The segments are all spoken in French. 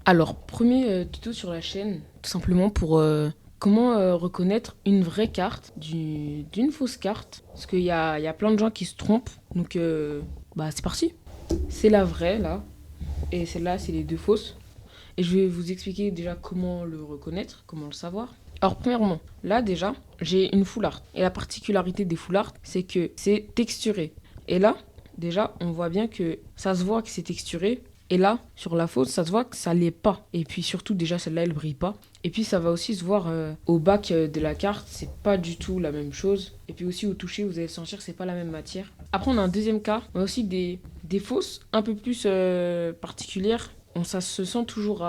Alors, premier tuto sur la chaîne, tout simplement pour comment reconnaître une vraie carte d'une fausse carte. Parce qu'il y a plein de gens qui se trompent. Donc, bah, c'est parti. C'est la vraie, là. Et celle-là, c'est les deux fausses. Et je vais vous expliquer déjà comment le reconnaître, comment le savoir. Alors, premièrement, là, déjà, j'ai une full art. Et la particularité des full art, c'est que c'est texturé. Et là, déjà, on voit bien que ça se voit que c'est texturé. Et là, sur la fausse, ça se voit que ça l'est pas. Et puis surtout, déjà, celle-là, elle brille pas. Et puis, ça va aussi se voir au bac de la carte, c'est pas du tout la même chose. Et puis aussi, au toucher, vous allez sentir que c'est pas la même matière. Après, on a un deuxième cas. On a aussi des fausses un peu plus particulières. Ça se sent toujours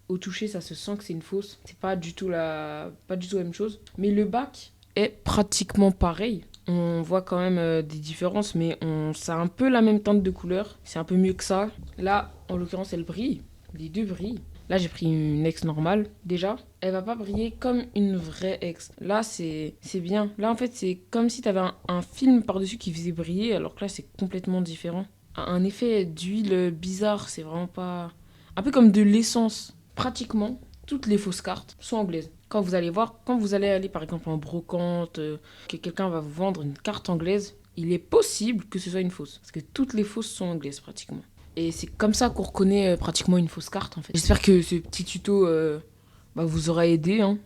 au toucher, ça se sent que c'est une fausse. C'est pas du tout la même chose. Mais le bac est pratiquement pareil. On voit quand même des différences, mais ça a un peu la même teinte de couleur. C'est un peu mieux que ça. Là, en l'occurrence, elle brille. Les deux brillent. Là, j'ai pris une ex normale, déjà. Elle va pas briller comme une vraie ex. Là, c'est bien. Là, en fait, c'est comme si tu avais un film par-dessus qui faisait briller, alors que là, c'est complètement différent. Un effet d'huile bizarre, c'est vraiment pas... Un peu comme de l'essence. Pratiquement, toutes les fausses cartes sont anglaises. Quand vous allez voir, quand vous allez aller par exemple en brocante, que quelqu'un va vous vendre une carte anglaise, il est possible que ce soit une fausse. Parce que toutes les fausses sont anglaises pratiquement. Et c'est comme ça qu'on reconnaît pratiquement une fausse carte en fait. J'espère que ce petit tuto vous aura aidé, hein.